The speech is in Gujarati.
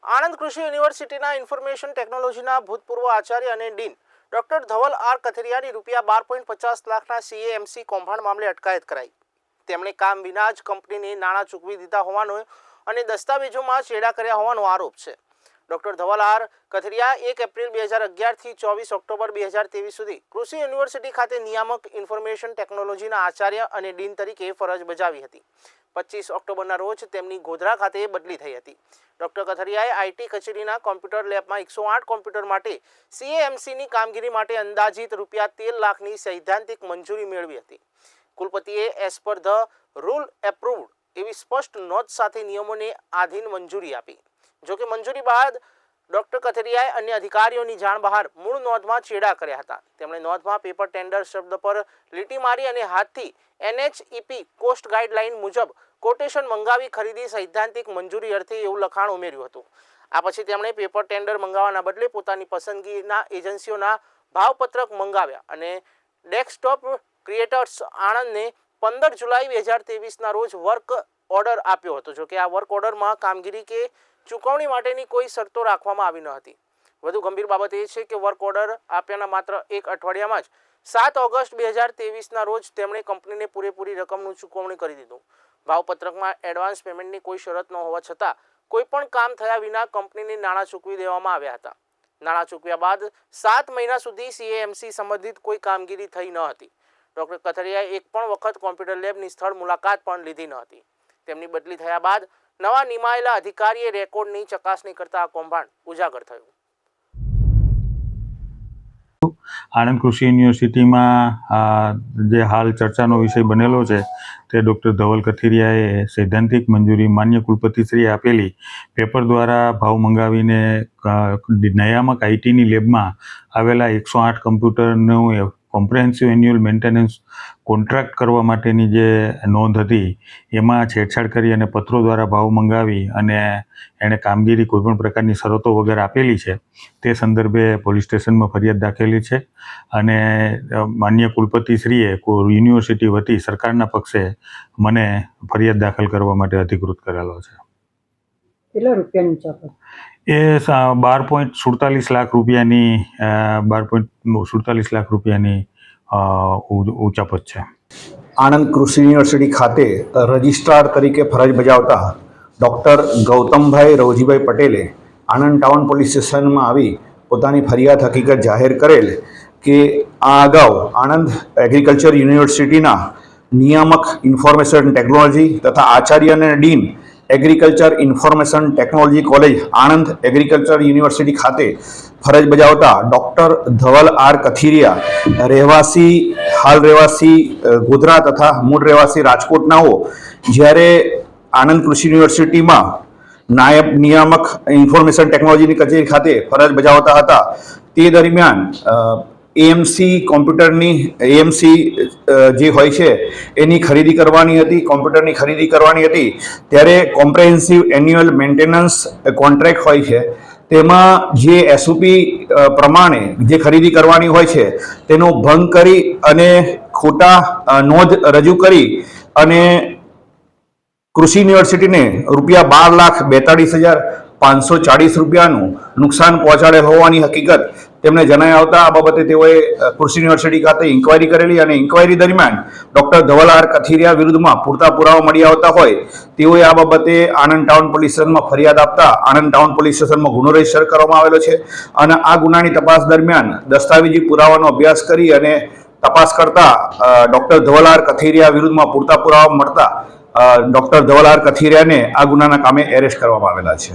આણંદ કૃષિ યુનિવર્સિટીના ઇન્ફોર્મેશન ટેકનોલોજીના ભૂતપૂર્વ આચાર્ય અને ડીન ડોક્ટર ધવલ આર કથિરિયાની ₹12.50 લાખના CAMC કૌભાંડ મામલે અટકાયત કરાઈ। તેમણે કામ વિના જ કંપનીને નાણાં ચૂકવી દીધા હોવાનો અને દસ્તાવેજોમાં ચેડા કર્યા હોવાનો આરોપ છે। Doctor Dhaval R Kathiriya 1 April 2011 થી 24 ઓક્ટોબર 2023 સુધી કૃષિ યુનિવર્સિટી ખાતે નિયામક ઇન્ફોર્મેશન ટેકનોલોજીના આચાર્ય અને ડીન તરીકે ફરજ બજાવી હતી। 25 ઓક્ટોબરના રોજ તેમની ગોધરા ખાતે બદલી થઈ હતી। ડોક્ટર કથિરિયાએ IT કચેરીના કોમ્પ્યુટર લેબમાં 108 કોમ્પ્યુટર માટે CAMCની કામગીરી માટે અંદાજિત ₹13 લાખની સૈદ્ધાંતિક મંજૂરી મેળવી હતી। કુલપતિએ એઝ પર ધ રૂલ એપ્રુવ્ડ એવી સ્પષ્ટ નોંધ સાથે નિયમોને આધીન મંજૂરી આપી। જોકે મંજૂરી બાદ ડોક્ટર કથિરિયાએ અન્ય અધિકારીઓની જાણ બહાર મૂળ નોંધમાં ચેડા કર્યા હતા। તેમણે નોંધમાં પેપર ટેન્ડર શબ્દ પર લીટી મારી અને હાથથી NHEP કોસ્ટ ગાઈડલાઈન મુજબ કોટેશન મંગાવી ખરીદી સૈદ્ધાંતિક મંજૂરી અર્થે એવું લખાણ ઉમેર્યું હતું। આ પછી તેમણે પેપર ટેન્ડર મંગાવવાના બદલે પોતાની પસંદગીના એજન્સીઓના ભાવપત્રક મંગાવ્યા અને ડેસ્કટોપ ક્રિએટર્સ આણંદને 15 જુલાઈ 2023ના રોજ વર્ક ઓર્ડર આપ્યો હતો। જોકે આ વર્ક ઓર્ડરમાં કામગીરી કે ચૂકવણી માટેની કોઈ શરતો રાખવામાં આવી ન હતી। વધુ ગંભીર બાબત એ છે કે વર્ક ઓર્ડર આપ્યાના માત્ર એક અઠવાડિયામાં જ 7 ઓગસ્ટ 2023ના રોજ તેમણે કંપનીને પૂરેપૂરી રકમનું ચૂકવણી કરી દીધું। ભાવપત્રકમાં એડવાન્સ પેમેન્ટની કોઈ શરત ન હોવા છતાં કોઈ પણ કામ થયા વિના કંપનીને નાણાં ચૂકવી દેવામાં આવ્યા હતા। નાણાં ચૂકવ્યા બાદ 7 મહિના સુધી CAMC સંબંધિત કોઈ કામગીરી થઈ ન હતી। ડોક્ટર કથિરિયાએ એક પણ વખત કોમ્પ્યુટર લેબની સ્થળ મુલાકાત પણ લીધી ન હતી। તેમની બદલી થયા બાદ નવા નિમાયેલા અધિકારીએ રેકોર્ડની ચકાસણી કરતા આ કૌભાંડ ઉજાગર થયું। આણંદ કૃષિ યુનિવર્સિટીમાં જે હાલ ચર્ચાનો વિષય બનેલો છે તે ડૉક્ટર ધવલ કથિરિયાએ સૈદ્ધાંતિક મંજૂરી માન્ય કુલપતિશ્રીએ આપેલી પેપર દ્વારા ભાવ મંગાવીને નિયામક ITની લેબમાં આવેલા 108 કમ્પ્યુટરનું કોમ્પ્રિહેન્સિવ એન્યુઅલ મેન્ટેનન્સ કોન્ટ્રાક્ટ કરવા માટેની જે નોંધ હતી એમાં છેડછાડ કરી અને પત્રો દ્વારા ભાવ મંગાવી અને એણે કામગીરી કોઈપણ પ્રકારની શરતો વગર આપેલી છે। તે સંદર્ભે પોલીસ સ્ટેશનમાં ફરિયાદ દાખલી છે અને માન્ય કુલપતિશ્રીએ યુનિવર્સિટી વતી સરકારના પક્ષે મને ફરિયાદ દાખલ કરવા માટે અધિકૃત કરેલો છે। કેટલા રૂપિયાની ચાપત? એ 12.47 લાખ રૂપિયાની 12.47 લાખ રૂપિયાની ઉચાપત છે। આણંદ કૃષિ યુનિવર્સિટી ખાતે રજિસ્ટ્રાર તરીકે ફરજ બજાવતા ડૉક્ટર ગૌતમભાઈ રવજીભાઈ પટેલે આણંદ ટાઉન પોલીસ સ્ટેશનમાં આવી પોતાની ફરિયાદ હકીકત જાહેર કરેલ કે આ અગાઉ આણંદ એગ્રીકલ્ચર યુનિવર્સિટીના નિયામક ઇન્ફોર્મેશન ટેકનોલોજી તથા આચાર્ય અને dean agriculture information technology college Anand agriculture university ખાતે ફરજ બજાવતા ડૉક્ટર ધવલ આર કથિરિયા હાલ રહેવાસી ગોધરા તથા મૂળ રહેવાસી રાજકોટનાઓ જ્યારે આણંદ કૃષિ યુનિવર્સિટીમાં નાયબ નિયામક ઇન્ફોર્મેશન ટેકનોલોજીની કચેરી ખાતે ફરજ બજાવતા હતા। તે દરમિયાન AMC કોમ્પ્યુટરની AMC જે હોય છે એની ખરીદી કરવાની હતી, કોમ્પ્યુટરની ખરીદી કરવાની હતી। ત્યારે કોમ્પ્રિહેન્સિવ એન્યુઅલ મેન્ટેનન્સ કોન્ટ્રાક્ટ હોય છે તેમાં જે SOP પ્રમાણે જે ખરીદી કરવાની હોય છે તેનો ભંગ કરી અને ખોટા નોંધ રજૂ કરી અને કૃષિ યુનિવર્સિટીને ₹12,42,540 રૂપિયાનું નુકસાન પહોંચાડેલ હોવાની હકીકત તેમને જણાઈ આવતા આ બાબતે તેઓએ કૃષિ યુનિવર્સિટી ખાતે ઇન્ક્વાયરી કરેલી અને ઇન્ક્વાયરી દરમિયાન ડૉક્ટર ધવલ આર કથિરિયા વિરુદ્ધમાં પૂરતા પુરાવા મળી આવતા હોય તેઓએ આ બાબતે આણંદ ટાઉન પોલીસ સ્ટેશનમાં ફરિયાદ આપતા આણંદ ટાઉન પોલીસ સ્ટેશનમાં ગુનો રજીસ્ટર કરવામાં આવેલો છે અને આ ગુનાની તપાસ દરમિયાન દસ્તાવેજી પુરાવાનો અભ્યાસ કરી અને તપાસ કરતા ડૉક્ટર ધવલ આર કથિરિયા વિરુદ્ધમાં પૂરતા પુરાવા મળતા ડૉક્ટર ધવલ આર કથિરિયાને આ ગુનાના કામે એરેસ્ટ કરવામાં આવેલા છે।